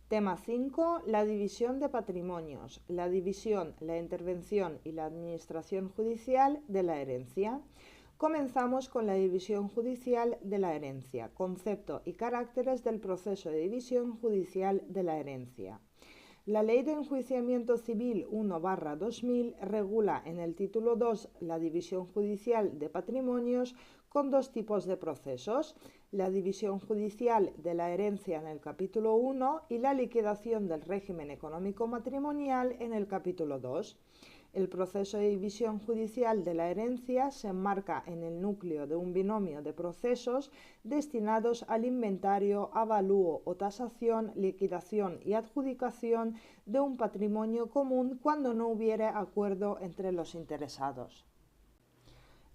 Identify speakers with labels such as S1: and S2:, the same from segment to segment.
S1: Tema 5. La división de patrimonios, la división, la intervención y la administración judicial de la herencia. Comenzamos con la división judicial de la herencia, concepto y caracteres del proceso de división judicial de la herencia. La Ley de Enjuiciamiento Civil 1/2000 regula en el título 2 la división judicial de patrimonios con dos tipos de procesos, la división judicial de la herencia en el capítulo 1 y la liquidación del régimen económico matrimonial en el capítulo 2. El proceso de división judicial de la herencia se enmarca en el núcleo de un binomio de procesos destinados al inventario, avalúo o tasación, liquidación y adjudicación de un patrimonio común cuando no hubiere acuerdo entre los interesados.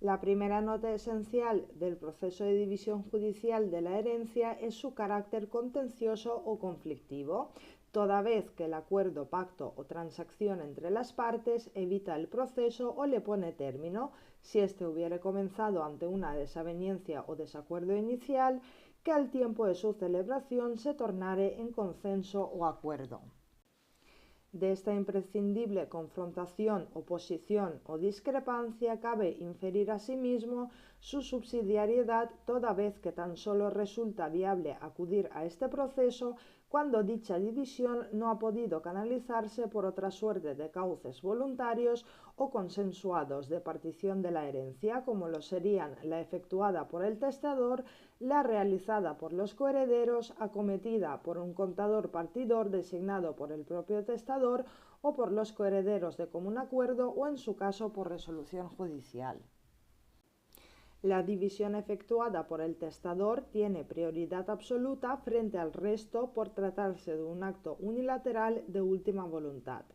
S1: La primera nota esencial del proceso de división judicial de la herencia es su carácter contencioso o conflictivo, toda vez que el acuerdo, pacto o transacción entre las partes evita el proceso o le pone término, si éste hubiere comenzado ante una desaveniencia o desacuerdo inicial, que al tiempo de su celebración se tornare en consenso o acuerdo. De esta imprescindible confrontación, oposición o discrepancia cabe inferir asimismo su subsidiariedad, toda vez que tan solo resulta viable acudir a este proceso cuando dicha división no ha podido canalizarse por otra suerte de cauces voluntarios o consensuados de partición de la herencia, como lo serían la efectuada por el testador, la realizada por los coherederos, acometida por un contador partidor designado por el propio testador o por los coherederos de común acuerdo o, en su caso, por resolución judicial. La división efectuada por el testador tiene prioridad absoluta frente al resto por tratarse de un acto unilateral de última voluntad.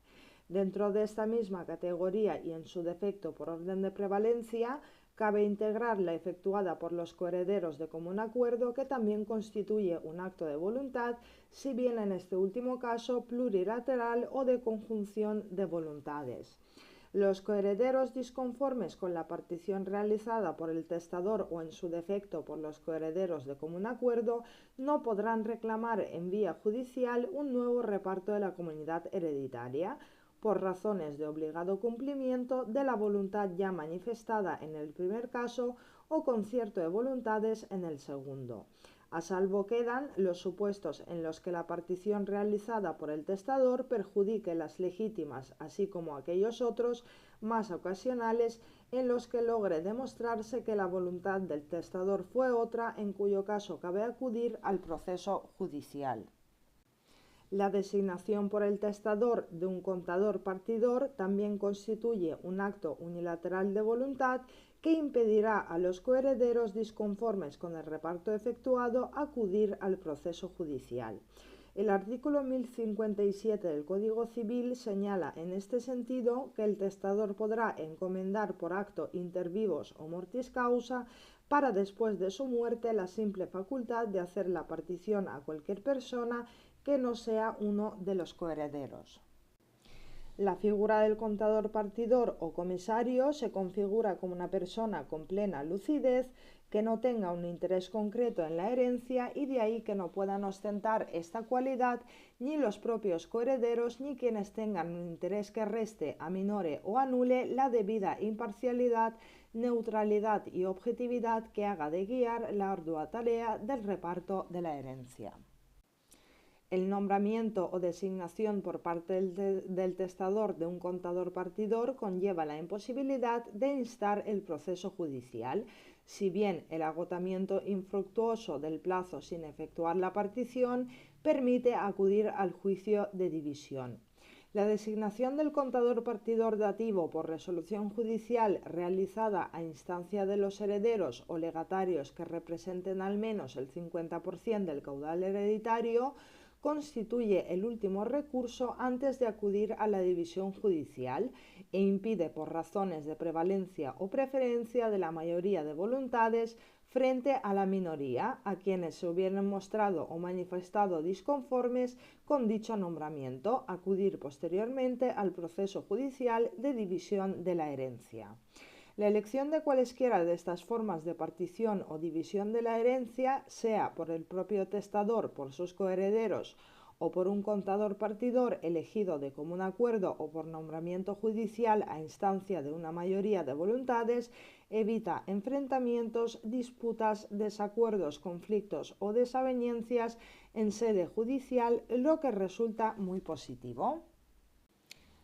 S1: Dentro de esta misma categoría y en su defecto por orden de prevalencia, cabe integrar la efectuada por los coherederos de común acuerdo, que también constituye un acto de voluntad, si bien en este último caso plurilateral o de conjunción de voluntades. Los coherederos disconformes con la partición realizada por el testador o, en su defecto, por los coherederos de común acuerdo, no podrán reclamar en vía judicial un nuevo reparto de la comunidad hereditaria, por razones de obligado cumplimiento de la voluntad ya manifestada en el primer caso o concierto de voluntades en el segundo. A salvo quedan los supuestos en los que la partición realizada por el testador perjudique las legítimas, así como aquellos otros más ocasionales en los que logre demostrarse que la voluntad del testador fue otra, en cuyo caso cabe acudir al proceso judicial. La designación por el testador de un contador partidor también constituye un acto unilateral de voluntad que impedirá a los coherederos disconformes con el reparto efectuado acudir al proceso judicial. El artículo 1057 del Código Civil señala en este sentido que el testador podrá encomendar por acto inter vivos o mortis causa para, después de su muerte, la simple facultad de hacer la partición a cualquier persona que no sea uno de los coherederos. La figura del contador partidor o comisario se configura como una persona con plena lucidez que no tenga un interés concreto en la herencia, y de ahí que no puedan ostentar esta cualidad ni los propios coherederos ni quienes tengan un interés que reste, aminore o anule la debida imparcialidad, neutralidad y objetividad que haga de guiar la ardua tarea del reparto de la herencia. El nombramiento o designación por parte del testador de un contador partidor conlleva la imposibilidad de instar el proceso judicial, si bien el agotamiento infructuoso del plazo sin efectuar la partición permite acudir al juicio de división. La designación del contador partidor dativo por resolución judicial realizada a instancia de los herederos o legatarios que representen al menos el 50% del caudal hereditario constituye el último recurso antes de acudir a la división judicial e impide, por razones de prevalencia o preferencia de la mayoría de voluntades frente a la minoría, a quienes se hubieran mostrado o manifestado disconformes con dicho nombramiento, acudir posteriormente al proceso judicial de división de la herencia. La elección de cualesquiera de estas formas de partición o división de la herencia, sea por el propio testador, por sus coherederos o por un contador partidor elegido de común acuerdo o por nombramiento judicial a instancia de una mayoría de voluntades, evita enfrentamientos, disputas, desacuerdos, conflictos o desavenencias en sede judicial, lo que resulta muy positivo.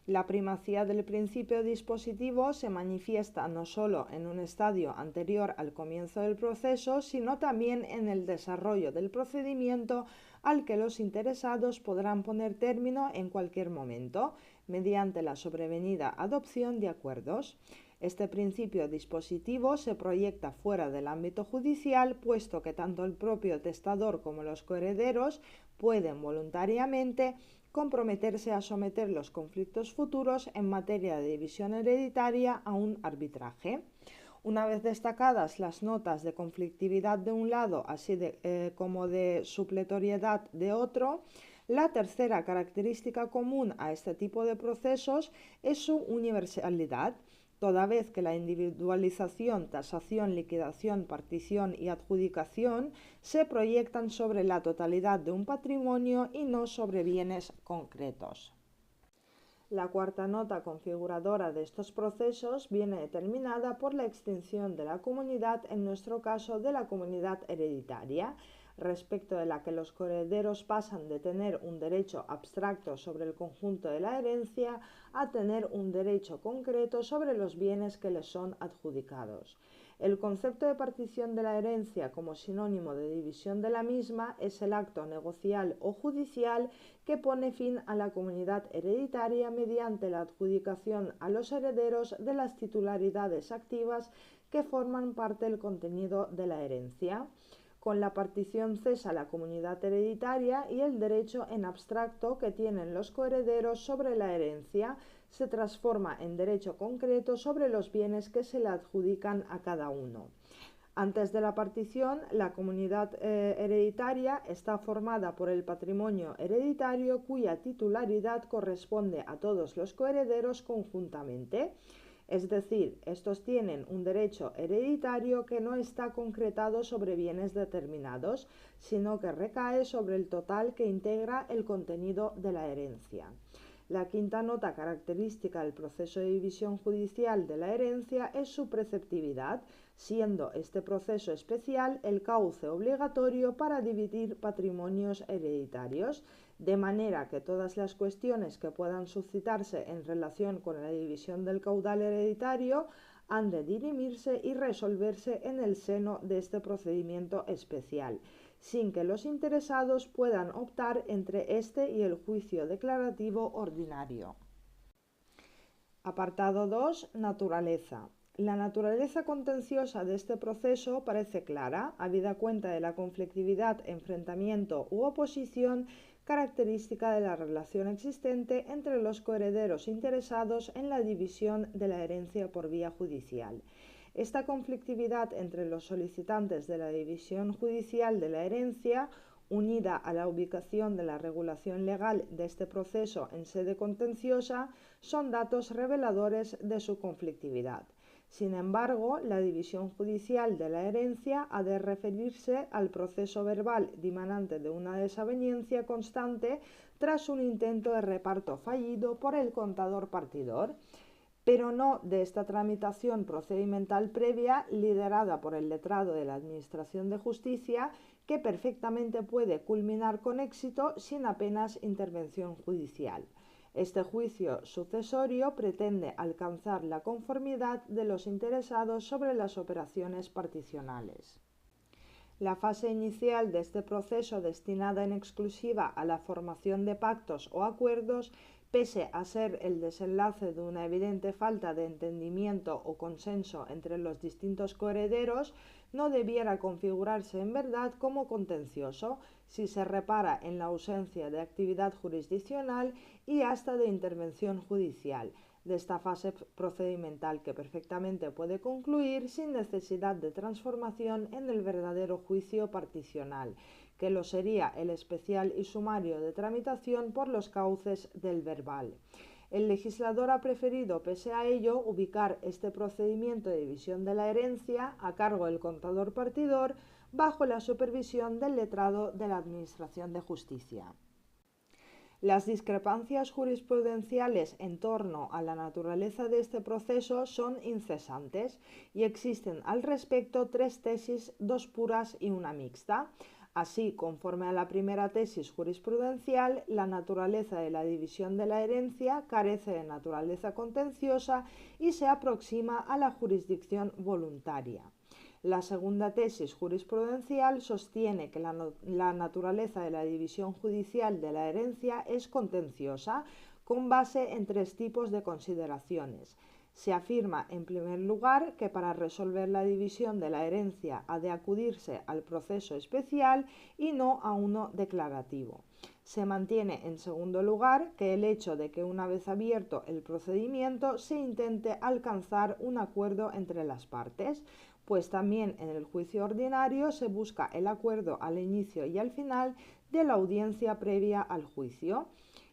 S1: La primacía del principio dispositivo se manifiesta no solo en un estadio anterior al comienzo del proceso, sino también en el desarrollo del procedimiento al que los interesados podrán poner término en cualquier momento, mediante la sobrevenida adopción de acuerdos. Este principio dispositivo se proyecta fuera del ámbito judicial, puesto que tanto el propio testador como los coherederos pueden voluntariamente comprometerse a someter los conflictos futuros en materia de división hereditaria a un arbitraje. Una vez destacadas las notas de conflictividad de un lado, así como de supletoriedad de otro, la tercera característica común a este tipo de procesos es su universalidad, toda vez que la individualización, tasación, liquidación, partición y adjudicación se proyectan sobre la totalidad de un patrimonio y no sobre bienes concretos. La cuarta nota configuradora de estos procesos viene determinada por la extinción de la comunidad, en nuestro caso de la comunidad hereditaria, respecto de la que los coherederos pasan de tener un derecho abstracto sobre el conjunto de la herencia a tener un derecho concreto sobre los bienes que les son adjudicados. El concepto de partición de la herencia como sinónimo de división de la misma es el acto negocial o judicial que pone fin a la comunidad hereditaria mediante la adjudicación a los herederos de las titularidades activas que forman parte del contenido de la herencia. Con la partición cesa la comunidad hereditaria y el derecho en abstracto que tienen los coherederos sobre la herencia se transforma en derecho concreto sobre los bienes que se le adjudican a cada uno. Antes de la partición, la comunidad hereditaria está formada por el patrimonio hereditario cuya titularidad corresponde a todos los coherederos conjuntamente. Es decir, estos tienen un derecho hereditario que no está concretado sobre bienes determinados, sino que recae sobre el total que integra el contenido de la herencia. La quinta nota característica del proceso de división judicial de la herencia es su preceptividad, siendo este proceso especial el cauce obligatorio para dividir patrimonios hereditarios, de manera que todas las cuestiones que puedan suscitarse en relación con la división del caudal hereditario han de dirimirse y resolverse en el seno de este procedimiento especial, sin que los interesados puedan optar entre este y el juicio declarativo ordinario. Apartado 2. Naturaleza. La naturaleza contenciosa de este proceso parece clara, habida cuenta de la conflictividad, enfrentamiento u oposición característica de la relación existente entre los coherederos interesados en la división de la herencia por vía judicial. Esta conflictividad entre los solicitantes de la división judicial de la herencia, unida a la ubicación de la regulación legal de este proceso en sede contenciosa, son datos reveladores de su conflictividad. Sin embargo, la división judicial de la herencia ha de referirse al proceso verbal dimanante de una desaveniencia constante tras un intento de reparto fallido por el contador partidor, pero no de esta tramitación procedimental previa liderada por el letrado de la Administración de Justicia, que perfectamente puede culminar con éxito sin apenas intervención judicial. Este juicio sucesorio pretende alcanzar la conformidad de los interesados sobre las operaciones particionales. La fase inicial de este proceso, destinada en exclusiva a la formación de pactos o acuerdos, pese a ser el desenlace de una evidente falta de entendimiento o consenso entre los distintos coherederos, no debiera configurarse en verdad como contencioso si se repara en la ausencia de actividad jurisdiccional y hasta de intervención judicial de esta fase procedimental, que perfectamente puede concluir sin necesidad de transformación en el verdadero juicio particional, que lo sería el especial y sumario de tramitación por los cauces del verbal. El legislador ha preferido, pese a ello, ubicar este procedimiento de división de la herencia a cargo del contador partidor bajo la supervisión del letrado de la Administración de Justicia. Las discrepancias jurisprudenciales en torno a la naturaleza de este proceso son incesantes y existen al respecto 3 tesis, 2 puras y una mixta. Así, conforme a la primera tesis jurisprudencial, la naturaleza de la división de la herencia carece de naturaleza contenciosa y se aproxima a la jurisdicción voluntaria. La segunda tesis jurisprudencial sostiene que la naturaleza de la división judicial de la herencia es contenciosa, con base en 3 tipos de consideraciones. Se afirma, en primer lugar, que para resolver la división de la herencia ha de acudirse al proceso especial y no a uno declarativo. Se mantiene, en segundo lugar, que el hecho de que una vez abierto el procedimiento se intente alcanzar un acuerdo entre las partes, pues también en el juicio ordinario se busca el acuerdo al inicio y al final de la audiencia previa al juicio,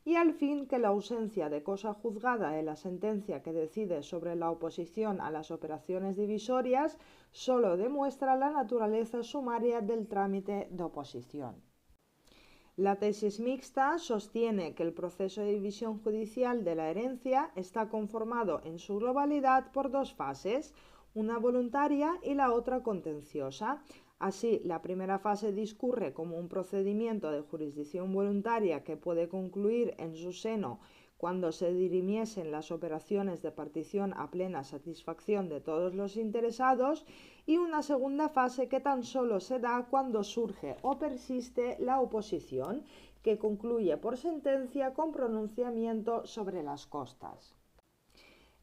S1: y al fin que la ausencia de cosa juzgada de la sentencia que decide sobre la oposición a las operaciones divisorias solo demuestra la naturaleza sumaria del trámite de oposición. La tesis mixta sostiene que el proceso de división judicial de la herencia está conformado en su globalidad por 2 fases, una voluntaria y la otra contenciosa. Así, la primera fase discurre como un procedimiento de jurisdicción voluntaria que puede concluir en su seno cuando se dirimiesen las operaciones de partición a plena satisfacción de todos los interesados, y una segunda fase que tan solo se da cuando surge o persiste la oposición, que concluye por sentencia con pronunciamiento sobre las costas.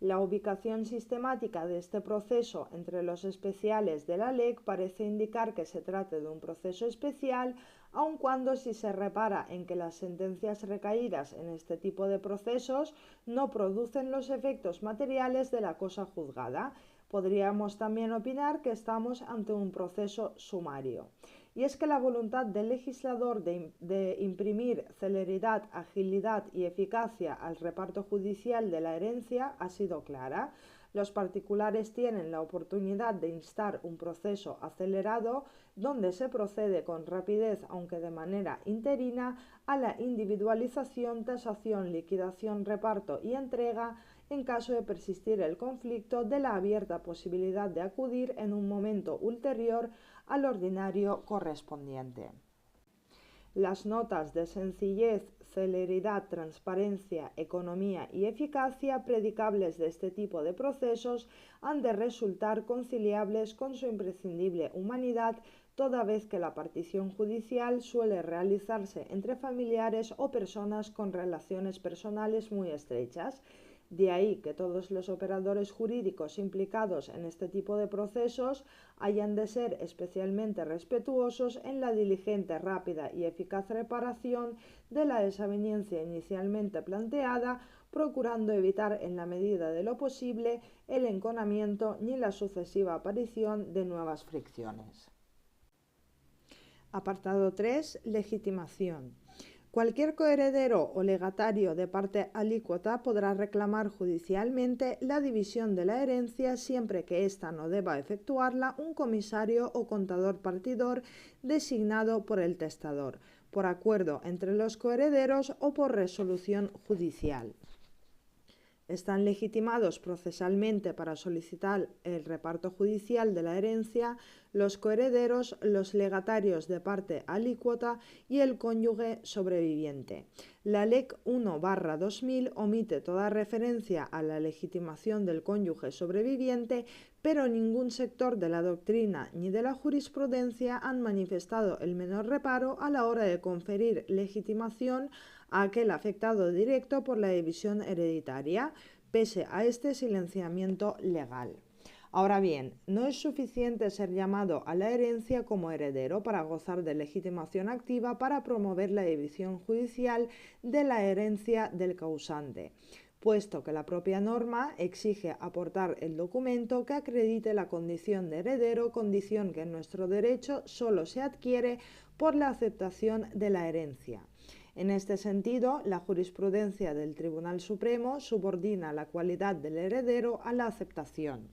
S1: La ubicación sistemática de este proceso entre los especiales de la LEC parece indicar que se trate de un proceso especial, aun cuando si se repara en que las sentencias recaídas en este tipo de procesos no producen los efectos materiales de la cosa juzgada, podríamos también opinar que estamos ante un proceso sumario. Y es que la voluntad del legislador de imprimir celeridad, agilidad y eficacia al reparto judicial de la herencia ha sido clara. Los particulares tienen la oportunidad de instar un proceso acelerado donde se procede con rapidez, aunque de manera interina, a la individualización, tasación, liquidación, reparto y entrega en caso de persistir el conflicto, de la abierta posibilidad de acudir en un momento ulterior al ordinario correspondiente. Las notas de sencillez, celeridad, transparencia, economía y eficacia predicables de este tipo de procesos han de resultar conciliables con su imprescindible humanidad, toda vez que la partición judicial suele realizarse entre familiares o personas con relaciones personales muy estrechas. De ahí que todos los operadores jurídicos implicados en este tipo de procesos hayan de ser especialmente respetuosos en la diligente, rápida y eficaz reparación de la desaveniencia inicialmente planteada, procurando evitar en la medida de lo posible el enconamiento ni la sucesiva aparición de nuevas fricciones. Apartado 3. Legitimación. Cualquier coheredero o legatario de parte alícuota podrá reclamar judicialmente la división de la herencia siempre que ésta no deba efectuarla un comisario o contador partidor designado por el testador, por acuerdo entre los coherederos o por resolución judicial. Están legitimados procesalmente para solicitar el reparto judicial de la herencia los coherederos, los legatarios de parte alícuota y el cónyuge sobreviviente. La LEC 1/2000 omite toda referencia a la legitimación del cónyuge sobreviviente, pero ningún sector de la doctrina ni de la jurisprudencia han manifestado el menor reparo a la hora de conferir legitimación a aquel afectado directo por la división hereditaria, pese a este silenciamiento legal. Ahora bien, no es suficiente ser llamado a la herencia como heredero para gozar de legitimación activa para promover la división judicial de la herencia del causante, puesto que la propia norma exige aportar el documento que acredite la condición de heredero, condición que en nuestro derecho solo se adquiere por la aceptación de la herencia. En este sentido, la jurisprudencia del Tribunal Supremo subordina la cualidad del heredero a la aceptación.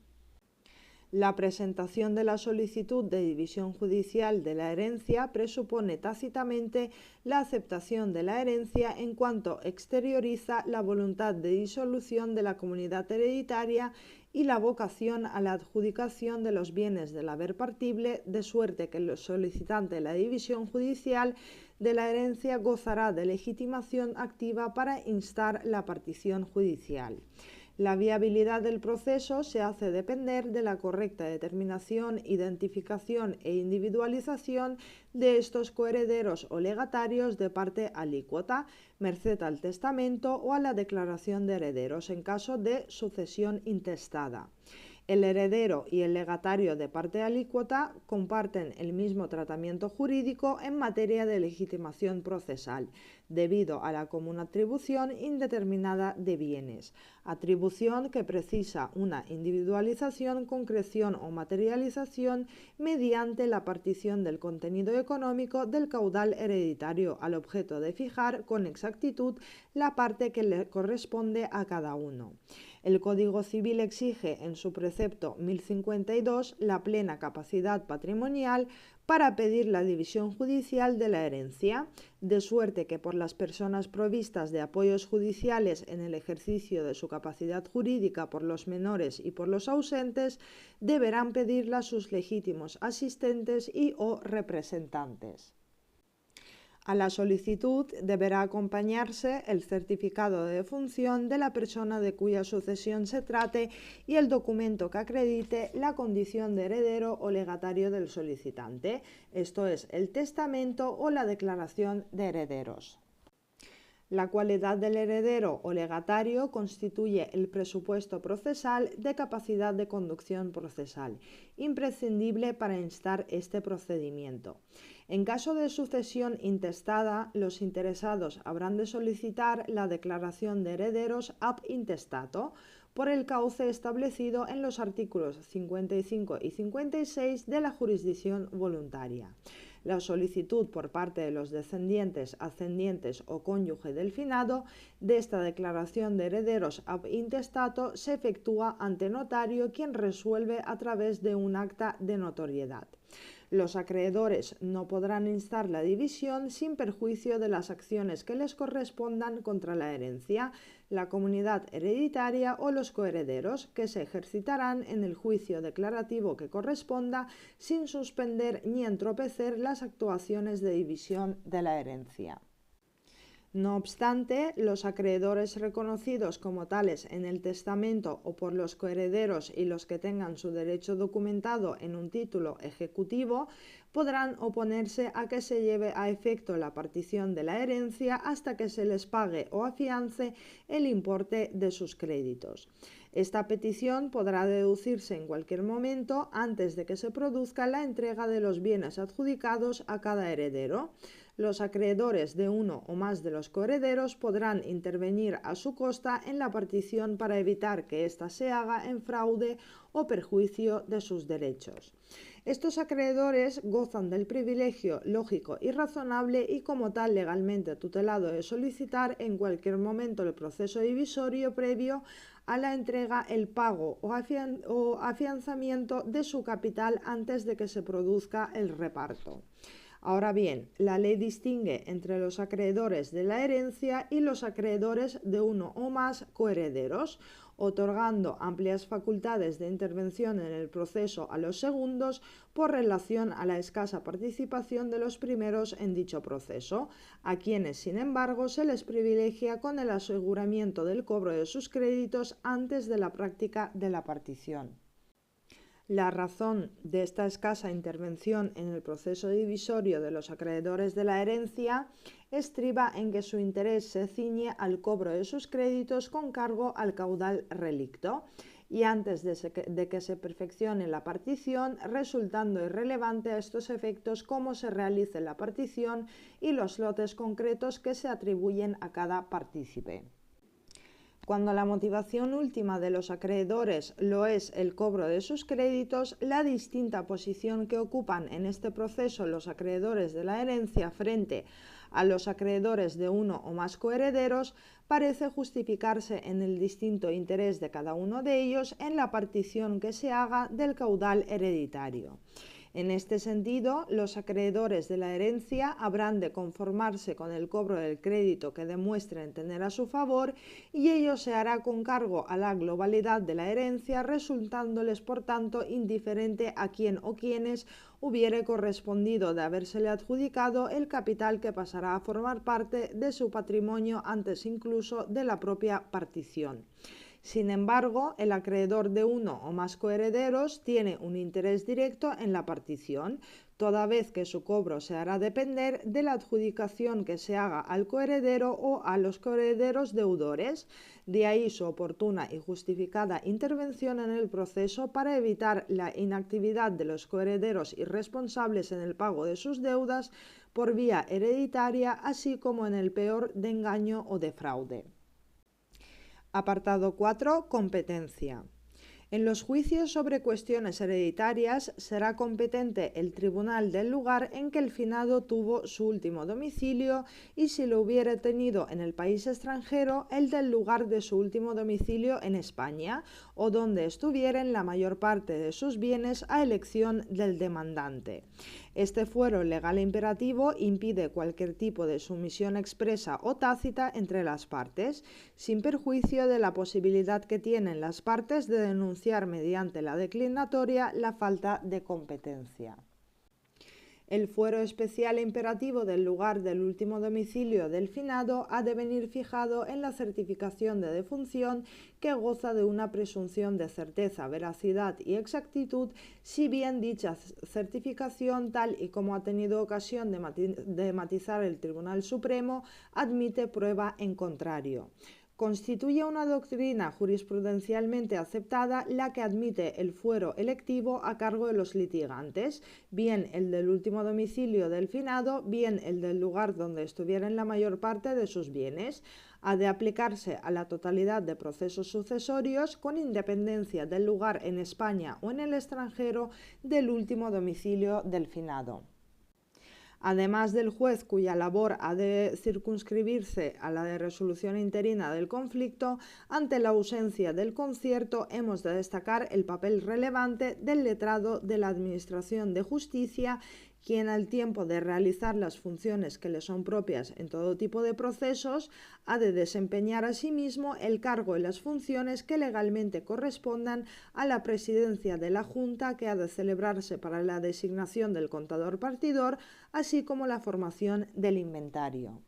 S1: La presentación de la solicitud de división judicial de la herencia presupone tácitamente la aceptación de la herencia en cuanto exterioriza la voluntad de disolución de la comunidad hereditaria y la vocación a la adjudicación de los bienes del haber partible, de suerte que el solicitante de la división judicial de la herencia gozará de legitimación activa para instar la partición judicial. La viabilidad del proceso se hace depender de la correcta determinación, identificación e individualización de estos coherederos o legatarios de parte alícuota, merced al testamento o a la declaración de herederos en caso de sucesión intestada. El heredero y el legatario de parte alícuota comparten el mismo tratamiento jurídico en materia de legitimación procesal, debido a la común atribución indeterminada de bienes, atribución que precisa una individualización, concreción o materialización mediante la partición del contenido económico del caudal hereditario al objeto de fijar con exactitud la parte que le corresponde a cada uno. El Código Civil exige en su precepto 1052 la plena capacidad patrimonial para pedir la división judicial de la herencia, de suerte que por las personas provistas de apoyos judiciales en el ejercicio de su capacidad jurídica por los menores y por los ausentes, deberán pedirla sus legítimos asistentes y o representantes. A la solicitud deberá acompañarse el certificado de defunción de la persona de cuya sucesión se trate y el documento que acredite la condición de heredero o legatario del solicitante, esto es, el testamento o la declaración de herederos. La cualidad del heredero o legatario constituye el presupuesto procesal de capacidad de conducción procesal, imprescindible para instar este procedimiento. En caso de sucesión intestada, los interesados habrán de solicitar la declaración de herederos ab intestato por el cauce establecido en los artículos 55 y 56 de la jurisdicción voluntaria. La solicitud por parte de los descendientes, ascendientes o cónyuge del finado de esta declaración de herederos ab intestato se efectúa ante notario, quien resuelve a través de un acta de notoriedad. Los acreedores no podrán instar la división sin perjuicio de las acciones que les correspondan contra la herencia, la comunidad hereditaria o los coherederos, que se ejercitarán en el juicio declarativo que corresponda sin suspender ni entorpecer las actuaciones de división de la herencia. No obstante, los acreedores reconocidos como tales en el testamento o por los coherederos y los que tengan su derecho documentado en un título ejecutivo podrán oponerse a que se lleve a efecto la partición de la herencia hasta que se les pague o afiance el importe de sus créditos. Esta petición podrá deducirse en cualquier momento antes de que se produzca la entrega de los bienes adjudicados a cada heredero. Los acreedores de uno o más de los coherederos podrán intervenir a su costa en la partición para evitar que ésta se haga en fraude o perjuicio de sus derechos. Estos acreedores gozan del privilegio lógico y razonable y como tal legalmente tutelado de solicitar en cualquier momento el proceso divisorio previo a la entrega, el pago o afianzamiento de su capital antes de que se produzca el reparto. Ahora bien, la ley distingue entre los acreedores de la herencia y los acreedores de uno o más coherederos, otorgando amplias facultades de intervención en el proceso a los segundos por relación a la escasa participación de los primeros en dicho proceso, a quienes, sin embargo, se les privilegia con el aseguramiento del cobro de sus créditos antes de la práctica de la partición. La razón de esta escasa intervención en el proceso divisorio de los acreedores de la herencia estriba en que su interés se ciñe al cobro de sus créditos con cargo al caudal relicto y antes de que se perfeccione la partición, resultando irrelevante a estos efectos cómo se realice la partición y los lotes concretos que se atribuyen a cada partícipe. Cuando la motivación última de los acreedores lo es el cobro de sus créditos, la distinta posición que ocupan en este proceso los acreedores de la herencia frente a los acreedores de uno o más coherederos, parece justificarse en el distinto interés de cada uno de ellos en la partición que se haga del caudal hereditario. En este sentido, los acreedores de la herencia habrán de conformarse con el cobro del crédito que demuestren tener a su favor y ello se hará con cargo a la globalidad de la herencia, resultándoles por tanto indiferente a quien o quienes hubiere correspondido de habérsele adjudicado el capital que pasará a formar parte de su patrimonio antes incluso de la propia partición. Sin embargo, el acreedor de uno o más coherederos tiene un interés directo en la partición, toda vez que su cobro se hará depender de la adjudicación que se haga al coheredero o a los coherederos deudores. De ahí su oportuna y justificada intervención en el proceso para evitar la inactividad de los coherederos irresponsables en el pago de sus deudas por vía hereditaria, así como en el peor de engaño o de fraude. Apartado 4. Competencia. En los juicios sobre cuestiones hereditarias será competente el tribunal del lugar en que el finado tuvo su último domicilio y, si lo hubiere tenido en el país extranjero, el del lugar de su último domicilio en España o donde estuvieran la mayor parte de sus bienes a elección del demandante. Este fuero legal imperativo impide cualquier tipo de sumisión expresa o tácita entre las partes, sin perjuicio de la posibilidad que tienen las partes de denunciar mediante la declinatoria la falta de competencia. El fuero especial e imperativo del lugar del último domicilio del finado ha de venir fijado en la certificación de defunción, que goza de una presunción de certeza, veracidad y exactitud, si bien dicha certificación, tal y como ha tenido ocasión de matizar el Tribunal Supremo, admite prueba en contrario. Constituye una doctrina jurisprudencialmente aceptada la que admite el fuero electivo a cargo de los litigantes, bien el del último domicilio del finado, bien el del lugar donde estuvieran la mayor parte de sus bienes. Ha de aplicarse a la totalidad de procesos sucesorios, con independencia del lugar en España o en el extranjero del último domicilio del finado. Además del juez, cuya labor ha de circunscribirse a la de resolución interina del conflicto, ante la ausencia del concierto hemos de destacar el papel relevante del letrado de la Administración de Justicia, quien, al tiempo de realizar las funciones que le son propias en todo tipo de procesos, ha de desempeñar asimismo el cargo y las funciones que legalmente correspondan a la presidencia de la Junta, que ha de celebrarse para la designación del contador partidor, así como la formación del inventario.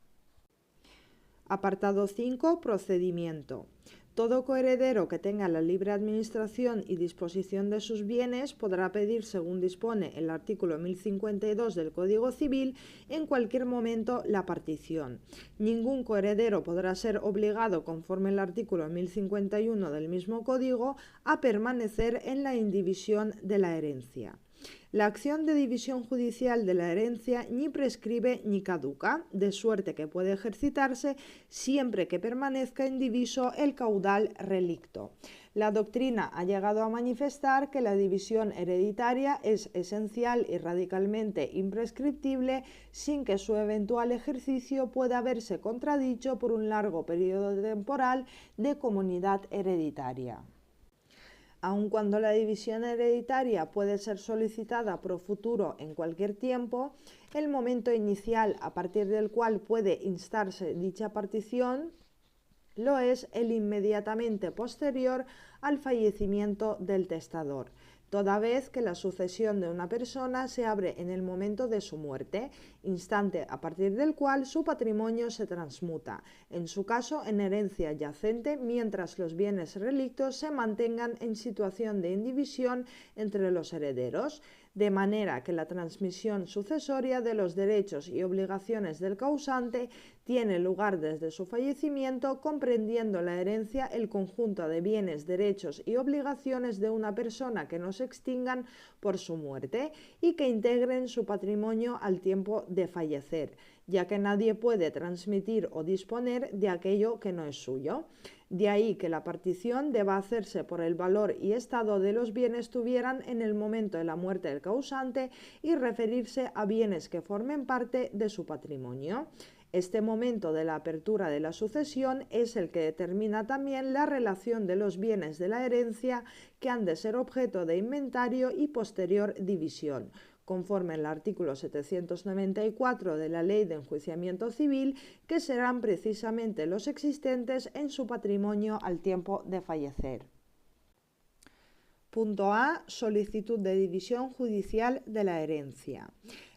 S1: Apartado 5. Procedimiento. Todo coheredero que tenga la libre administración y disposición de sus bienes podrá pedir, según dispone el artículo 1052 del Código Civil, en cualquier momento la partición. Ningún coheredero podrá ser obligado, conforme el artículo 1051 del mismo Código, a permanecer en la indivisión de la herencia. La acción de división judicial de la herencia ni prescribe ni caduca, de suerte que puede ejercitarse siempre que permanezca indiviso el caudal relicto. La doctrina ha llegado a manifestar que la división hereditaria es esencial y radicalmente imprescriptible, sin que su eventual ejercicio pueda verse contradicho por un largo periodo temporal de comunidad hereditaria. Aun cuando la división hereditaria puede ser solicitada pro futuro en cualquier tiempo, el momento inicial a partir del cual puede instarse dicha partición lo es el inmediatamente posterior al fallecimiento del testador, toda vez que la sucesión de una persona se abre en el momento de su muerte, instante a partir del cual su patrimonio se transmuta, en su caso en herencia yacente, mientras los bienes relictos se mantengan en situación de indivisión entre los herederos, de manera que la transmisión sucesoria de los derechos y obligaciones del causante tiene lugar desde su fallecimiento, comprendiendo la herencia el conjunto de bienes, derechos y obligaciones de una persona que no se extingan por su muerte y que integren su patrimonio al tiempo de fallecer, ya que nadie puede transmitir o disponer de aquello que no es suyo. De ahí que la partición deba hacerse por el valor y estado de los bienes tuvieran en el momento de la muerte del causante y referirse a bienes que formen parte de su patrimonio. Este momento de la apertura de la sucesión es el que determina también la relación de los bienes de la herencia que han de ser objeto de inventario y posterior división, conforme al artículo 794 de la Ley de Enjuiciamiento Civil, que serán precisamente los existentes en su patrimonio al tiempo de fallecer. Punto A. Solicitud de división judicial de la herencia.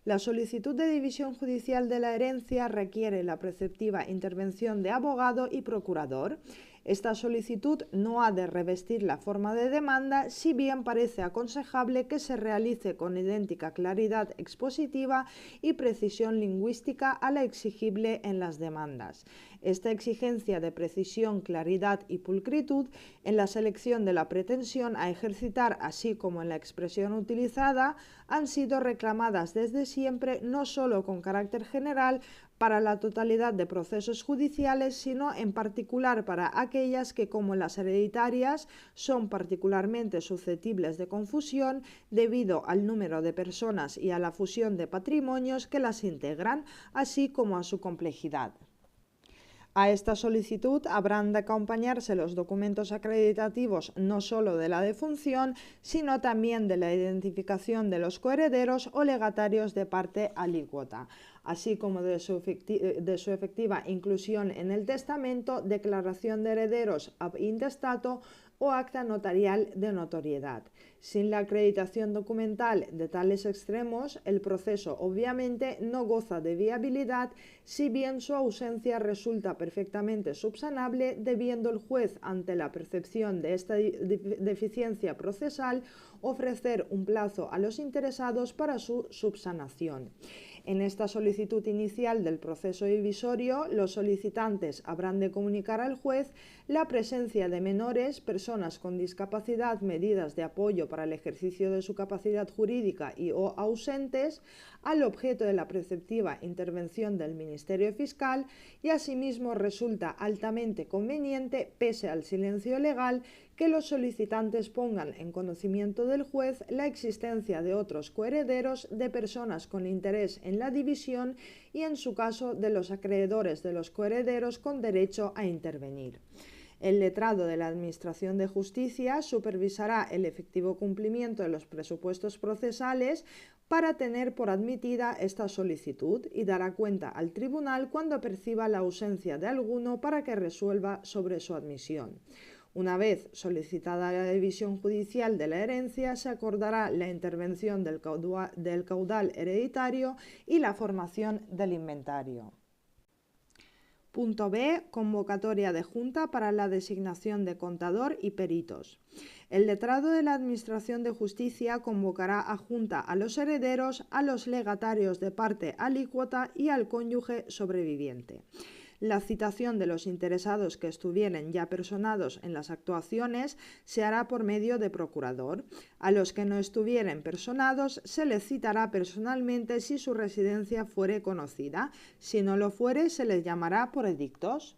S1: La solicitud de división judicial de la herencia requiere la preceptiva intervención de abogado y procurador. Esta solicitud no ha de revestir la forma de demanda, si bien parece aconsejable que se realice con idéntica claridad expositiva y precisión lingüística a la exigible en las demandas. Esta exigencia de precisión, claridad y pulcritud en la selección de la pretensión a ejercitar, así como en la expresión utilizada, han sido reclamadas desde siempre, no solo con carácter general para la totalidad de procesos judiciales, sino en particular para aquellas que, como las hereditarias, son particularmente susceptibles de confusión debido al número de personas y a la fusión de patrimonios que las integran, así como a su complejidad. A esta solicitud habrán de acompañarse los documentos acreditativos no solo de la defunción, sino también de la identificación de los coherederos o legatarios de parte alícuota, así como de su efectiva inclusión en el testamento, declaración de herederos ab intestato o acta notarial de notoriedad. Sin la acreditación documental de tales extremos, el proceso obviamente no goza de viabilidad, si bien su ausencia resulta perfectamente subsanable, debiendo el juez, ante la percepción de esta deficiencia procesal, ofrecer un plazo a los interesados para su subsanación. En esta solicitud inicial del proceso divisorio, los solicitantes habrán de comunicar al juez la presencia de menores, personas con discapacidad, medidas de apoyo para el ejercicio de su capacidad jurídica y o ausentes, al objeto de la preceptiva intervención del Ministerio Fiscal, y asimismo resulta altamente conveniente, pese al silencio legal, que los solicitantes pongan en conocimiento del juez la existencia de otros coherederos, de personas con interés en la división y, en su caso, de los acreedores de los coherederos con derecho a intervenir. El letrado de la Administración de Justicia supervisará el efectivo cumplimiento de los presupuestos procesales para tener por admitida esta solicitud y dará cuenta al tribunal cuando perciba la ausencia de alguno para que resuelva sobre su admisión. Una vez solicitada la división judicial de la herencia, se acordará la intervención del caudal hereditario y la formación del inventario. Punto B. Convocatoria de junta para la designación de contador y peritos. El letrado de la Administración de Justicia convocará a junta a los herederos, a los legatarios de parte alícuota y al cónyuge sobreviviente. La citación de los interesados que estuvieren ya personados en las actuaciones se hará por medio de procurador. A los que no estuvieren personados se les citará personalmente si su residencia fuere conocida. Si no lo fuere, se les llamará por edictos.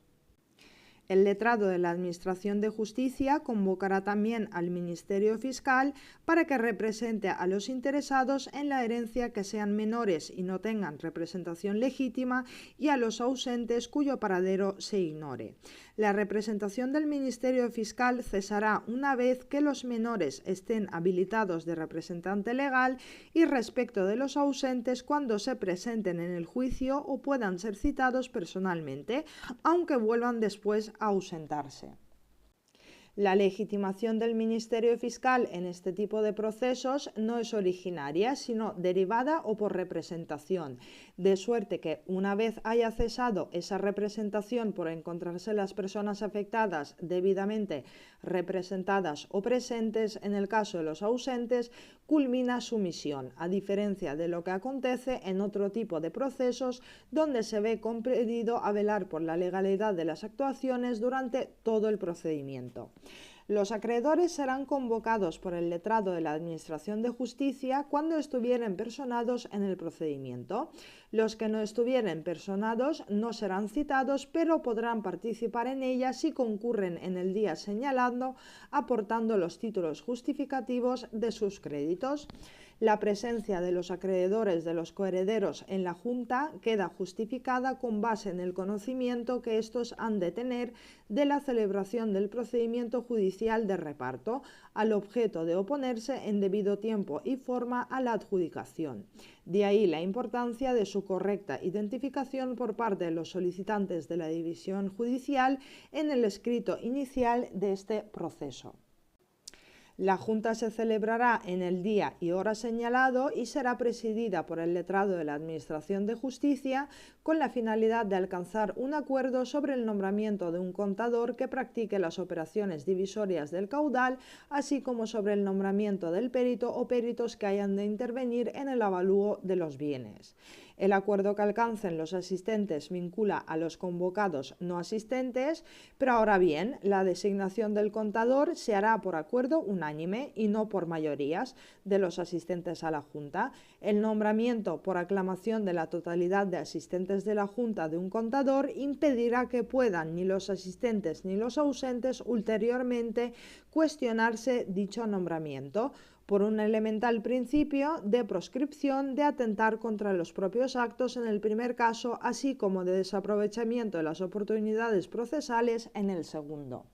S1: El letrado de la Administración de Justicia convocará también al Ministerio Fiscal para que represente a los interesados en la herencia que sean menores y no tengan representación legítima, y a los ausentes cuyo paradero se ignore. La representación del Ministerio Fiscal cesará una vez que los menores estén habilitados de representante legal, y respecto de los ausentes cuando se presenten en el juicio o puedan ser citados personalmente, aunque vuelvan después a ausentarse. La legitimación del Ministerio Fiscal en este tipo de procesos no es originaria, sino derivada o por representación, de suerte que, una vez haya cesado esa representación por encontrarse las personas afectadas debidamente representadas o presentes, en el caso de los ausentes, culmina su misión, a diferencia de lo que acontece en otro tipo de procesos donde se ve compelido a velar por la legalidad de las actuaciones durante todo el procedimiento. Los acreedores serán convocados por el letrado de la Administración de Justicia cuando estuvieren personados en el procedimiento. Los que no estuvieren personados no serán citados, pero podrán participar en ella si concurren en el día señalado, aportando los títulos justificativos de sus créditos. La presencia de los acreedores de los coherederos en la Junta queda justificada con base en el conocimiento que estos han de tener de la celebración del procedimiento judicial de reparto, al objeto de oponerse en debido tiempo y forma a la adjudicación. De ahí la importancia de su correcta identificación por parte de los solicitantes de la división judicial en el escrito inicial de este proceso. La Junta se celebrará en el día y hora señalado y será presidida por el letrado de la Administración de Justicia con la finalidad de alcanzar un acuerdo sobre el nombramiento de un contador que practique las operaciones divisorias del caudal, así como sobre el nombramiento del perito o peritos que hayan de intervenir en el avalúo de los bienes. El acuerdo que alcancen los asistentes vincula a los convocados no asistentes, pero ahora bien, la designación del contador se hará por acuerdo unánime y no por mayorías de los asistentes a la Junta. El nombramiento por aclamación de la totalidad de asistentes de la Junta de un contador impedirá que puedan ni los asistentes ni los ausentes ulteriormente cuestionarse dicho nombramiento, por un elemental principio de proscripción de atentar contra los propios actos en el primer caso, así como de desaprovechamiento de las oportunidades procesales en el segundo.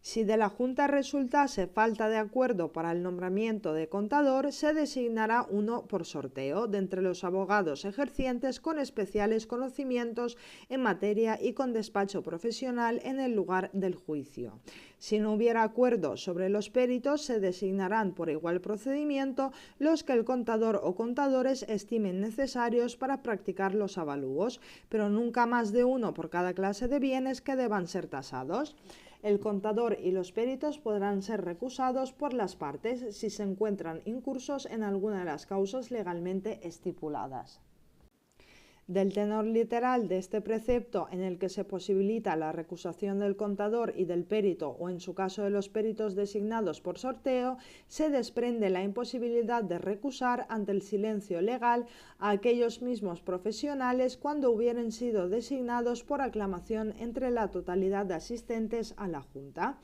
S1: Si de la Junta resultase falta de acuerdo para el nombramiento de contador, se designará uno por sorteo de entre los abogados ejercientes con especiales conocimientos en materia y con despacho profesional en el lugar del juicio. Si no hubiera acuerdo sobre los peritos, se designarán por igual procedimiento los que el contador o contadores estimen necesarios para practicar los avalúos, pero nunca más de uno por cada clase de bienes que deban ser tasados. El contador y los peritos podrán ser recusados por las partes si se encuentran incursos en alguna de las causas legalmente estipuladas. Del tenor literal de este precepto, en el que se posibilita la recusación del contador y del perito, o en su caso de los peritos designados por sorteo, se desprende la imposibilidad de recusar ante el silencio legal a aquellos mismos profesionales cuando hubieran sido designados por aclamación entre la totalidad de asistentes a la Junta.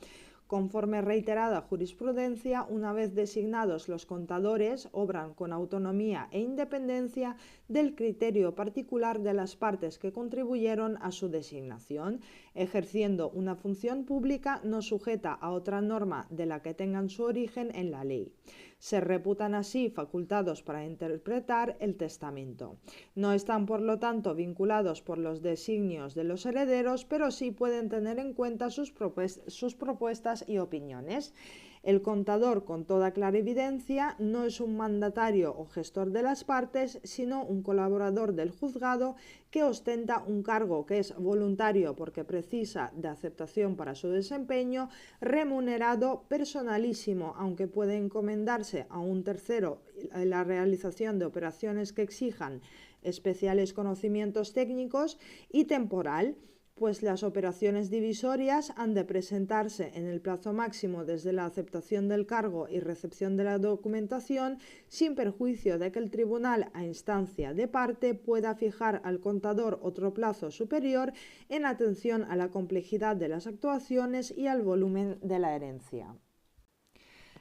S1: Conforme reiterada jurisprudencia, una vez designados los contadores, obran con autonomía e independencia del criterio particular de las partes que contribuyeron a su designación, ejerciendo una función pública no sujeta a otra norma de la que tengan su origen en la ley. Se reputan así facultados para interpretar el testamento. No están, por lo tanto, vinculados por los designios de los herederos, pero sí pueden tener en cuenta sus propuestas y opiniones. El contador, con toda clarividencia, no es un mandatario o gestor de las partes, sino un colaborador del juzgado que ostenta un cargo que es voluntario porque precisa de aceptación para su desempeño, remunerado, personalísimo, aunque puede encomendarse a un tercero la realización de operaciones que exijan especiales conocimientos técnicos, y temporal, pues las operaciones divisorias han de presentarse en el plazo máximo desde la aceptación del cargo y recepción de la documentación, sin perjuicio de que el tribunal, a instancia de parte, pueda fijar al contador otro plazo superior en atención a la complejidad de las actuaciones y al volumen de la herencia.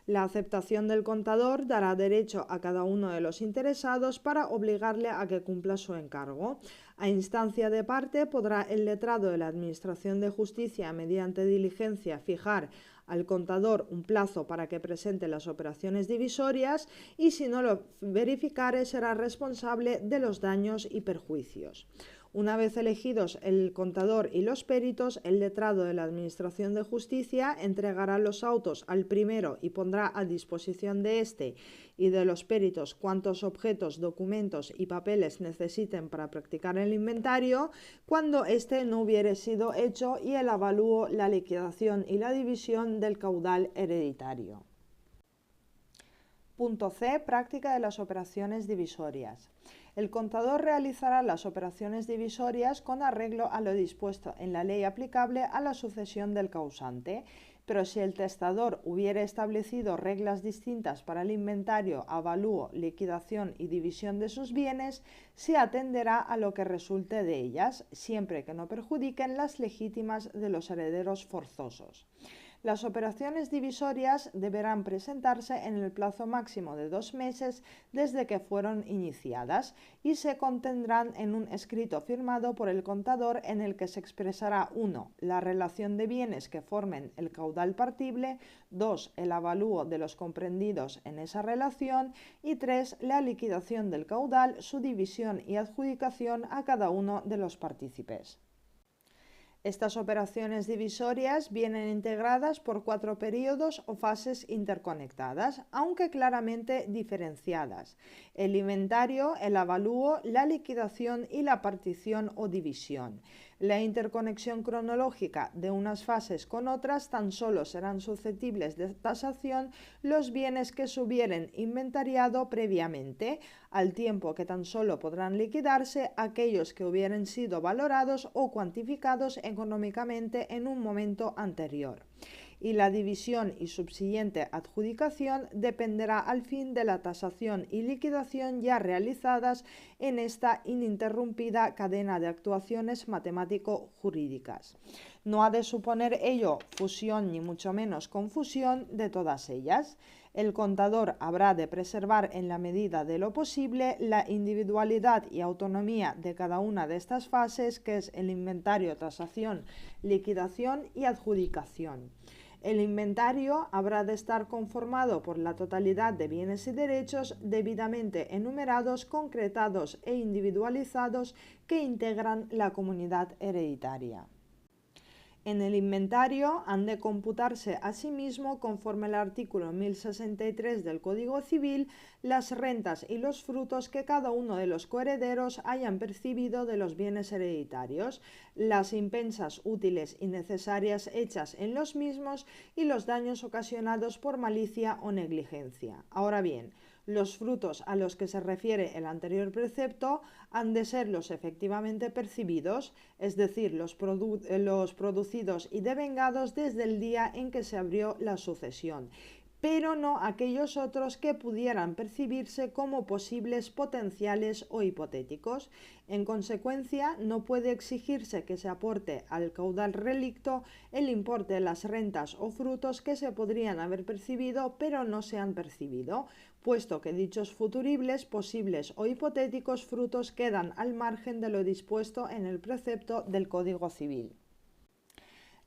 S1: La aceptación del contador dará derecho a cada uno de los interesados para obligarle a que cumpla su encargo. A instancia de parte, podrá el letrado de la Administración de Justicia, mediante diligencia, fijar al contador un plazo para que presente las operaciones divisorias y, si no lo verificare, será responsable de los daños y perjuicios. Una vez elegidos el contador y los peritos, el letrado de la Administración de Justicia entregará los autos al primero y pondrá a disposición de éste y de los peritos cuantos objetos, documentos y papeles necesiten para practicar el inventario, cuando éste no hubiere sido hecho, y el avalúo, la liquidación y la división del caudal hereditario. Punto C. Práctica de las operaciones divisorias. El contador realizará las operaciones divisorias con arreglo a lo dispuesto en la ley aplicable a la sucesión del causante, pero si el testador hubiere establecido reglas distintas para el inventario, avalúo, liquidación y división de sus bienes, se atenderá a lo que resulte de ellas, siempre que no perjudiquen las legítimas de los herederos forzosos. Las operaciones divisorias deberán presentarse en el plazo máximo de 2 meses desde que fueron iniciadas y se contendrán en un escrito firmado por el contador en el que se expresará 1. La relación de bienes que formen el caudal partible, 2. El avalúo de los comprendidos en esa relación y 3. La liquidación del caudal, su división y adjudicación a cada uno de los partícipes. Estas operaciones divisorias vienen integradas por 4 periodos o fases interconectadas, aunque claramente diferenciadas: el inventario, el avalúo, la liquidación y la partición o división. La interconexión cronológica de unas fases con otras tan solo serán susceptibles de tasación los bienes que se hubieren inventariado previamente, al tiempo que tan solo podrán liquidarse aquellos que hubieran sido valorados o cuantificados económicamente en un momento anterior. Y la división y subsiguiente adjudicación dependerá al fin de la tasación y liquidación ya realizadas en esta ininterrumpida cadena de actuaciones matemático-jurídicas. No ha de suponer ello fusión ni mucho menos confusión de todas ellas. El contador habrá de preservar en la medida de lo posible la individualidad y autonomía de cada una de estas fases, que es el inventario, tasación, liquidación y adjudicación. El inventario habrá de estar conformado por la totalidad de bienes y derechos debidamente enumerados, concretados e individualizados que integran la comunidad hereditaria. En el inventario han de computarse asimismo, conforme al artículo 1063 del Código Civil, las rentas y los frutos que cada uno de los coherederos hayan percibido de los bienes hereditarios, las impensas útiles y necesarias hechas en los mismos y los daños ocasionados por malicia o negligencia. Ahora bien, los frutos a los que se refiere el anterior precepto han de ser los efectivamente percibidos, es decir, los producidos y devengados desde el día en que se abrió la sucesión, pero no aquellos otros que pudieran percibirse como posibles, potenciales o hipotéticos. En consecuencia, no puede exigirse que se aporte al caudal relicto el importe de las rentas o frutos que se podrían haber percibido pero no se han percibido, puesto que dichos futuribles, posibles o hipotéticos frutos quedan al margen de lo dispuesto en el precepto del Código Civil.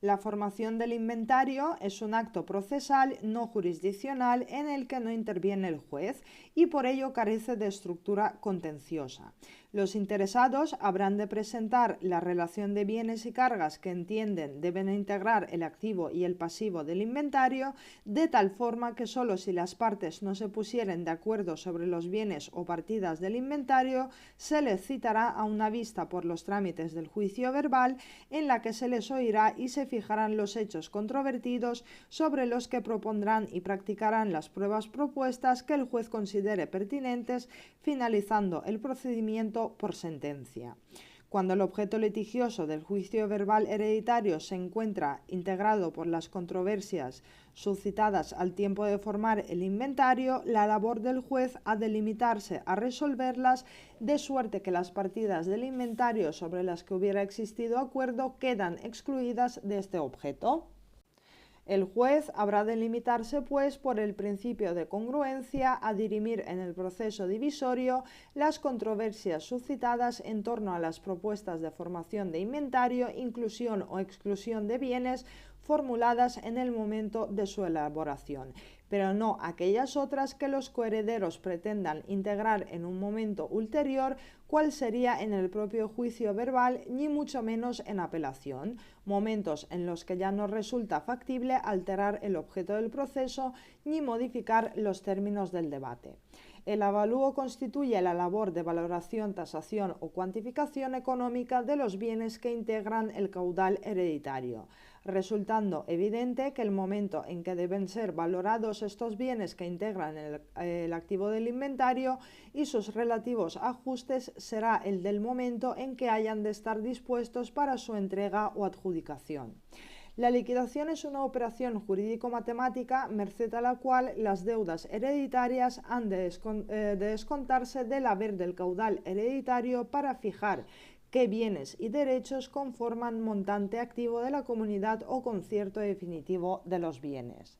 S1: La formación del inventario es un acto procesal no jurisdiccional en el que no interviene el juez y por ello carece de estructura contenciosa. Los interesados habrán de presentar la relación de bienes y cargas que entienden deben integrar el activo y el pasivo del inventario, de tal forma que solo si las partes no se pusieren de acuerdo sobre los bienes o partidas del inventario, se les citará a una vista por los trámites del juicio verbal, en la que se les oirá y se fijarán los hechos controvertidos, sobre los que propondrán y practicarán las pruebas propuestas que el juez considere pertinentes, finalizando el procedimiento por sentencia. Cuando el objeto litigioso del juicio verbal hereditario se encuentra integrado por las controversias suscitadas al tiempo de formar el inventario, la labor del juez ha de limitarse a resolverlas, de suerte que las partidas del inventario sobre las que hubiera existido acuerdo quedan excluidas de este objeto. El juez habrá de limitarse, pues, por el principio de congruencia, a dirimir en el proceso divisorio las controversias suscitadas en torno a las propuestas de formación de inventario, inclusión o exclusión de bienes formuladas en el momento de su elaboración, pero no aquellas otras que los coherederos pretendan integrar en un momento ulterior, cual sería en el propio juicio verbal, ni mucho menos en apelación, momentos en los que ya no resulta factible alterar el objeto del proceso ni modificar los términos del debate. El avalúo constituye la labor de valoración, tasación o cuantificación económica de los bienes que integran el caudal hereditario, resultando evidente que el momento en que deben ser valorados estos bienes que integran el activo del inventario y sus relativos ajustes será el del momento en que hayan de estar dispuestos para su entrega o adjudicación. La liquidación es una operación jurídico-matemática merced a la cual las deudas hereditarias han de descontarse del haber del caudal hereditario para fijar qué bienes y derechos conforman montante activo de la comunidad o concierto definitivo de los bienes.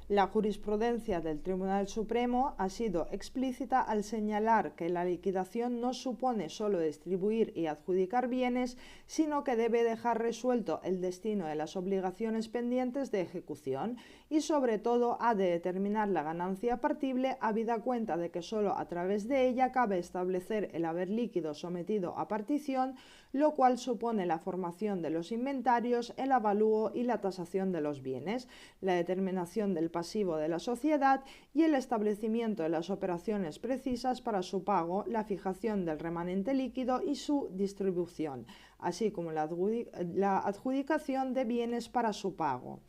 S1: La jurisprudencia del Tribunal Supremo ha sido explícita al señalar que la liquidación no supone solo distribuir y adjudicar bienes, sino que debe dejar resuelto el destino de las obligaciones pendientes de ejecución y, sobre todo, ha de determinar la ganancia partible, habida cuenta de que solo a través de ella cabe establecer el haber líquido sometido a partición, lo cual supone la formación de los inventarios, el avalúo y la tasación de los bienes, la determinación del pasivo de la sociedad y el establecimiento de las operaciones precisas para su pago, la fijación del remanente líquido y su distribución, así como la adjudicación de bienes para su pago.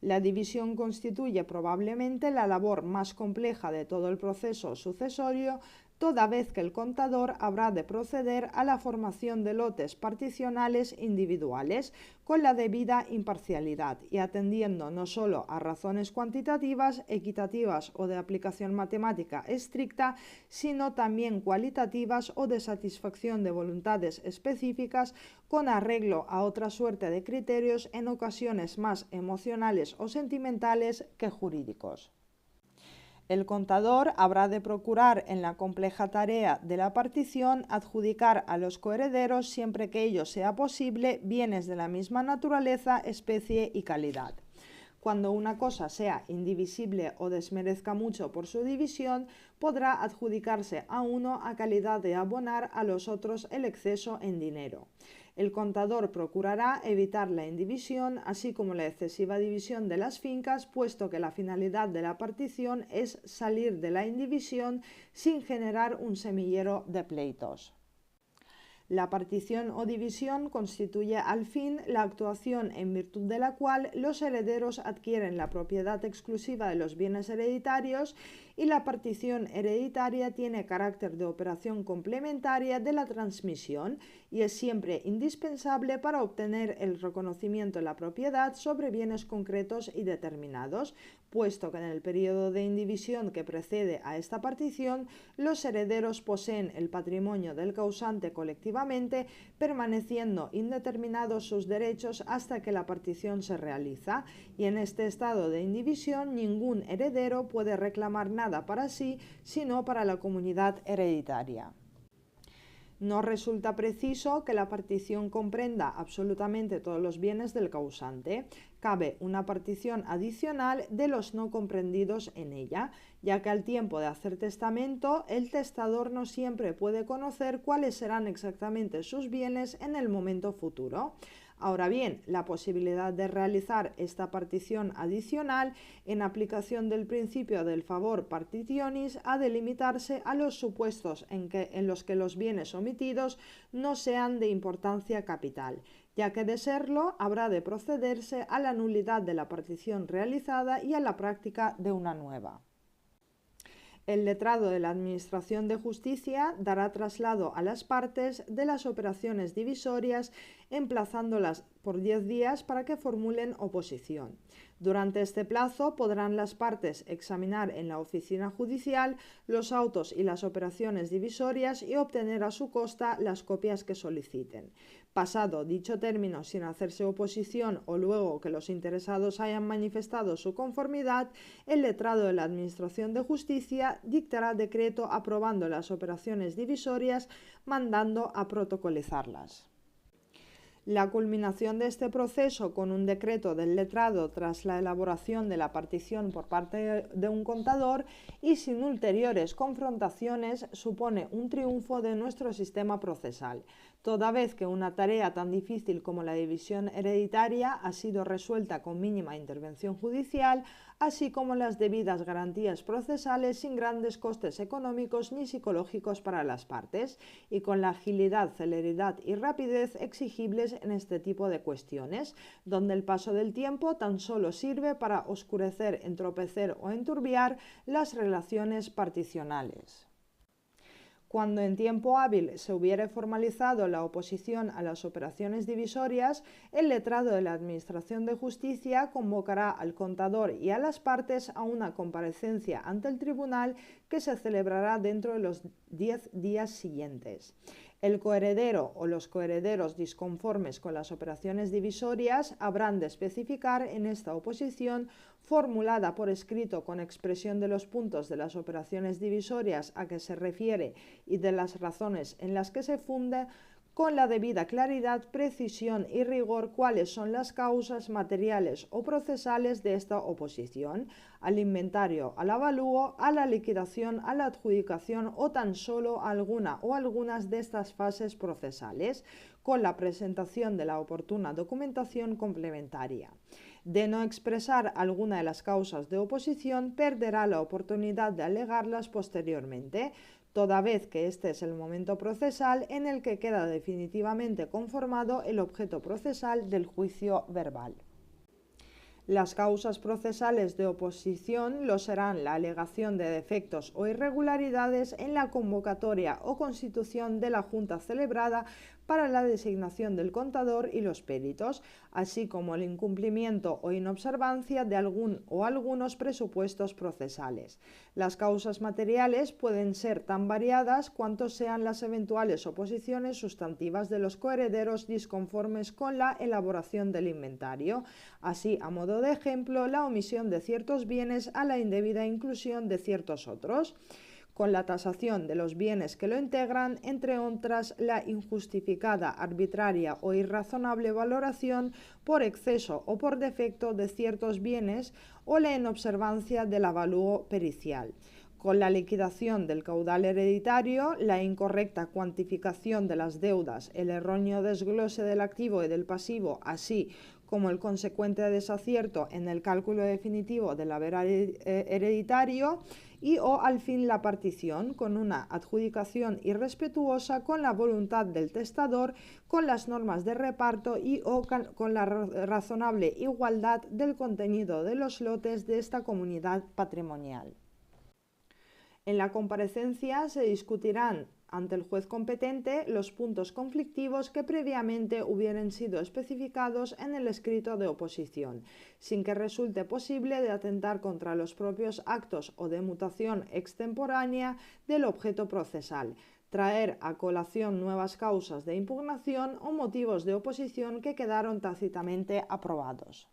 S1: La división constituye probablemente la labor más compleja de todo el proceso sucesorio, toda vez que el contador habrá de proceder a la formación de lotes particionales individuales con la debida imparcialidad y atendiendo no solo a razones cuantitativas, equitativas o de aplicación matemática estricta, sino también cualitativas o de satisfacción de voluntades específicas con arreglo a otra suerte de criterios en ocasiones más emocionales o sentimentales que jurídicos. El contador habrá de procurar en la compleja tarea de la partición adjudicar a los coherederos, siempre que ello sea posible, bienes de la misma naturaleza, especie y calidad. Cuando una cosa sea indivisible o desmerezca mucho por su división, podrá adjudicarse a uno a calidad de abonar a los otros el exceso en dinero. El contador procurará evitar la indivisión, así como la excesiva división de las fincas, puesto que la finalidad de la partición es salir de la indivisión sin generar un semillero de pleitos. La partición o división constituye al fin la actuación en virtud de la cual los herederos adquieren la propiedad exclusiva de los bienes hereditarios y la partición hereditaria tiene carácter de operación complementaria de la transmisión y es siempre indispensable para obtener el reconocimiento de la propiedad sobre bienes concretos y determinados, puesto que en el periodo de indivisión que precede a esta partición, los herederos poseen el patrimonio del causante colectivamente, permaneciendo indeterminados sus derechos hasta que la partición se realiza, y en este estado de indivisión ningún heredero puede reclamar nada para sí, sino para la comunidad hereditaria. No resulta preciso que la partición comprenda absolutamente todos los bienes del causante. Cabe una partición adicional de los no comprendidos en ella, ya que al tiempo de hacer testamento, el testador no siempre puede conocer cuáles serán exactamente sus bienes en el momento futuro. Ahora bien, la posibilidad de realizar esta partición adicional en aplicación del principio del favor partitionis ha de limitarse a los supuestos en los que los bienes omitidos no sean de importancia capital, ya que de serlo habrá de procederse a la nulidad de la partición realizada y a la práctica de una nueva. El letrado de la Administración de Justicia dará traslado a las partes de las operaciones divisorias, emplazándolas por 10 días para que formulen oposición. Durante este plazo podrán las partes examinar en la oficina judicial los autos y las operaciones divisorias y obtener a su costa las copias que soliciten. Pasado dicho término sin hacerse oposición o luego que los interesados hayan manifestado su conformidad, el letrado de la Administración de Justicia dictará decreto aprobando las operaciones divisorias, mandando a protocolizarlas. La culminación de este proceso con un decreto del letrado tras la elaboración de la partición por parte de un contador y sin ulteriores confrontaciones supone un triunfo de nuestro sistema procesal, toda vez que una tarea tan difícil como la división hereditaria ha sido resuelta con mínima intervención judicial, así como las debidas garantías procesales sin grandes costes económicos ni psicológicos para las partes, y con la agilidad, celeridad y rapidez exigibles en este tipo de cuestiones, donde el paso del tiempo tan solo sirve para oscurecer, entorpecer o enturbiar las relaciones particionales. Cuando en tiempo hábil se hubiere formalizado la oposición a las operaciones divisorias, el letrado de la Administración de Justicia convocará al contador y a las partes a una comparecencia ante el tribunal que se celebrará dentro de los 10 días siguientes. El coheredero o los coherederos disconformes con las operaciones divisorias habrán de especificar en esta oposición, formulada por escrito con expresión de los puntos de las operaciones divisorias a que se refiere y de las razones en las que se funde, con la debida claridad, precisión y rigor cuáles son las causas materiales o procesales de esta oposición, al inventario, al avalúo, a la liquidación, a la adjudicación o tan solo a alguna o algunas de estas fases procesales, con la presentación de la oportuna documentación complementaria. De no expresar alguna de las causas de oposición, perderá la oportunidad de alegarlas posteriormente, toda vez que este es el momento procesal en el que queda definitivamente conformado el objeto procesal del juicio verbal. Las causas procesales de oposición lo serán la alegación de defectos o irregularidades en la convocatoria o constitución de la junta celebrada para la designación del contador y los peritos, así como el incumplimiento o inobservancia de algún o algunos presupuestos procesales. Las causas materiales pueden ser tan variadas cuanto sean las eventuales oposiciones sustantivas de los coherederos disconformes con la elaboración del inventario, así a modo de ejemplo la omisión de ciertos bienes a la indebida inclusión de ciertos otros, con la tasación de los bienes que lo integran, entre otras la injustificada, arbitraria o irrazonable valoración por exceso o por defecto de ciertos bienes o la inobservancia del avalúo pericial. Con la liquidación del caudal hereditario, la incorrecta cuantificación de las deudas, el erróneo desglose del activo y del pasivo, así como el consecuente desacierto en el cálculo definitivo del haber hereditario, y o al fin la partición, con una adjudicación irrespetuosa con la voluntad del testador, con las normas de reparto y o con la razonable igualdad del contenido de los lotes de esta comunidad patrimonial. En la comparecencia se discutirán ante el juez competente los puntos conflictivos que previamente hubieran sido especificados en el escrito de oposición, sin que resulte posible de atentar contra los propios actos o de mutación extemporánea del objeto procesal, traer a colación nuevas causas de impugnación o motivos de oposición que quedaron tácitamente aprobados.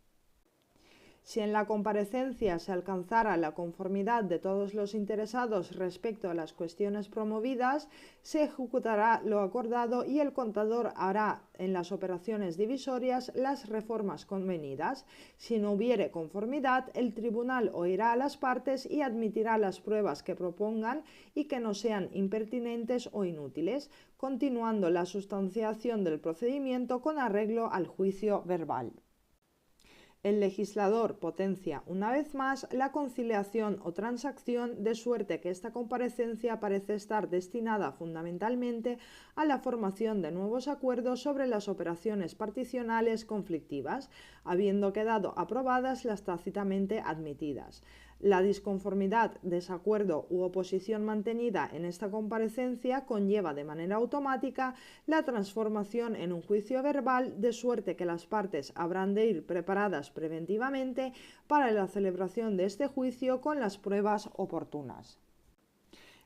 S1: Si en la comparecencia se alcanzara la conformidad de todos los interesados respecto a las cuestiones promovidas, se ejecutará lo acordado y el contador hará en las operaciones divisorias las reformas convenidas. Si no hubiere conformidad, el tribunal oirá a las partes y admitirá las pruebas que propongan y que no sean impertinentes o inútiles, continuando la sustanciación del procedimiento con arreglo al juicio verbal. El legislador potencia una vez más la conciliación o transacción, de suerte que esta comparecencia parece estar destinada fundamentalmente a la formación de nuevos acuerdos sobre las operaciones particionales conflictivas, habiendo quedado aprobadas las tácitamente admitidas. La disconformidad, desacuerdo u oposición mantenida en esta comparecencia conlleva de manera automática la transformación en un juicio verbal, de suerte que las partes habrán de ir preparadas preventivamente para la celebración de este juicio con las pruebas oportunas.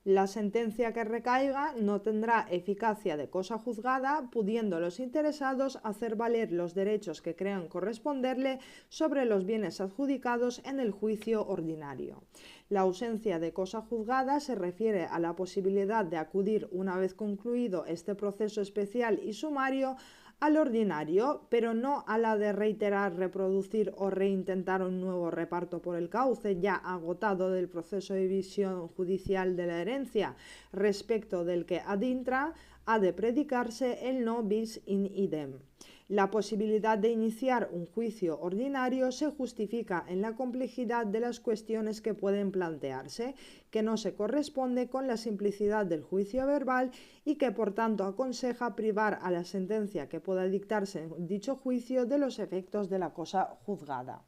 S1: La sentencia que recaiga no tendrá eficacia de cosa juzgada, pudiendo los interesados hacer valer los derechos que crean corresponderle sobre los bienes adjudicados en el juicio ordinario. La ausencia de cosa juzgada se refiere a la posibilidad de acudir, una vez concluido este proceso especial y sumario, al ordinario, pero no a la de reiterar, reproducir o reintentar un nuevo reparto por el cauce ya agotado del proceso de división judicial de la herencia, respecto del que ad intra ha de predicarse el no bis in idem. La posibilidad de iniciar un juicio ordinario se justifica en la complejidad de las cuestiones que pueden plantearse, que no se corresponde con la simplicidad del juicio verbal y que por tanto aconseja privar a la sentencia que pueda dictarse en dicho juicio de los efectos de la cosa juzgada.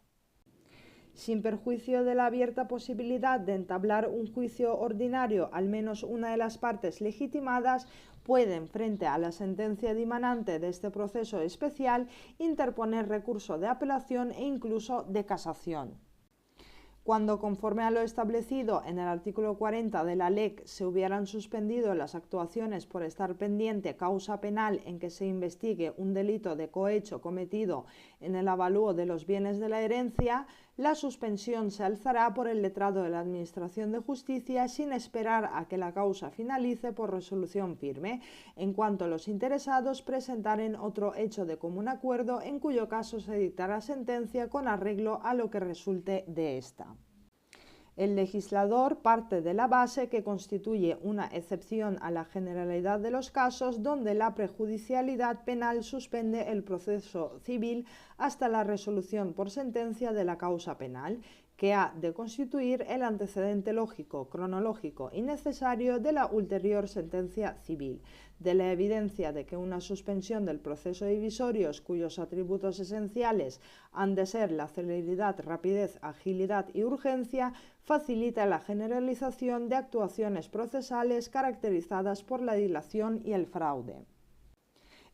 S1: Sin perjuicio de la abierta posibilidad de entablar un juicio ordinario, al menos una de las partes legitimadas pueden, frente a la sentencia dimanante de este proceso especial, interponer recurso de apelación e incluso de casación. Cuando, conforme a lo establecido en el artículo 40 de la LEC, se hubieran suspendido las actuaciones por estar pendiente causa penal en que se investigue un delito de cohecho cometido en el avalúo de los bienes de la herencia, la suspensión se alzará por el letrado de la Administración de Justicia sin esperar a que la causa finalice por resolución firme, en cuanto los interesados presentaren otro hecho de común acuerdo, en cuyo caso se dictará sentencia con arreglo a lo que resulte de esta. El legislador parte de la base que constituye una excepción a la generalidad de los casos donde la prejudicialidad penal suspende el proceso civil hasta la resolución por sentencia de la causa penal, que ha de constituir el antecedente lógico, cronológico y necesario de la ulterior sentencia civil. De la evidencia de que una suspensión del proceso divisorio, cuyos atributos esenciales han de ser la celeridad, rapidez, agilidad y urgencia, facilita la generalización de actuaciones procesales caracterizadas por la dilación y el fraude.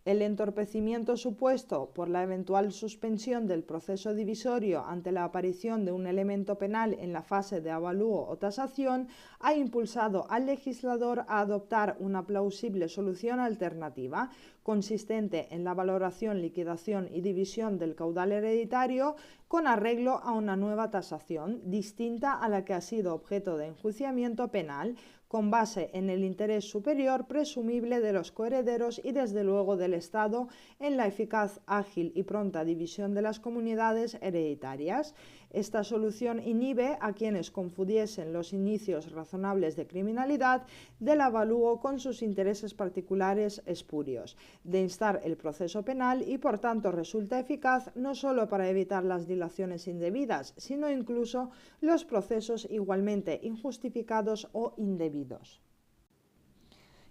S1: El entorpecimiento supuesto por la eventual suspensión del proceso divisorio ante la aparición de un elemento penal en la fase de avalúo o tasación ha impulsado al legislador a adoptar una plausible solución alternativa, consistente en la valoración, liquidación y división del caudal hereditario con arreglo a una nueva tasación, distinta a la que ha sido objeto de enjuiciamiento penal, con base en el interés superior presumible de los coherederos y desde luego del Estado en la eficaz, ágil y pronta división de las comunidades hereditarias. Esta solución inhibe a quienes confundiesen los inicios razonables de criminalidad del avalúo con sus intereses particulares espurios, de instar el proceso penal y por tanto resulta eficaz no solo para evitar las dilaciones indebidas, sino incluso los procesos igualmente injustificados o indebidos.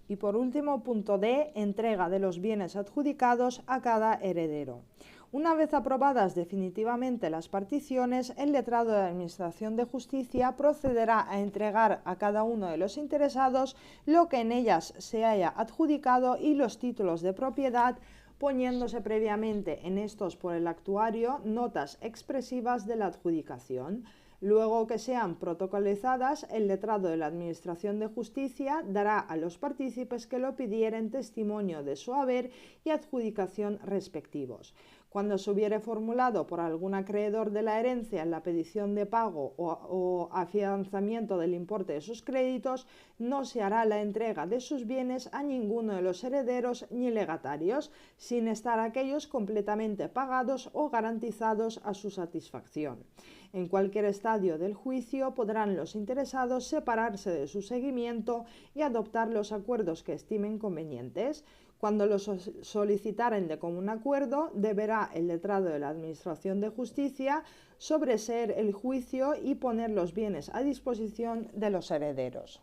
S1: Y por último, punto D, entrega de los bienes adjudicados a cada heredero. Una vez aprobadas definitivamente las particiones, el letrado de la Administración de Justicia procederá a entregar a cada uno de los interesados lo que en ellas se haya adjudicado y los títulos de propiedad, poniéndose previamente en estos por el actuario notas expresivas de la adjudicación. Luego que sean protocolizadas, el letrado de la Administración de Justicia dará a los partícipes que lo pidieren testimonio de su haber y adjudicación respectivos. Cuando se hubiere formulado por algún acreedor de la herencia la petición de pago o afianzamiento del importe de sus créditos, no se hará la entrega de sus bienes a ninguno de los herederos ni legatarios, sin estar aquellos completamente pagados o garantizados a su satisfacción. En cualquier estadio del juicio podrán los interesados separarse de su seguimiento y adoptar los acuerdos que estimen convenientes. Cuando los solicitaren de común acuerdo, deberá el letrado de la Administración de Justicia sobreseer el juicio y poner los bienes a disposición de los herederos.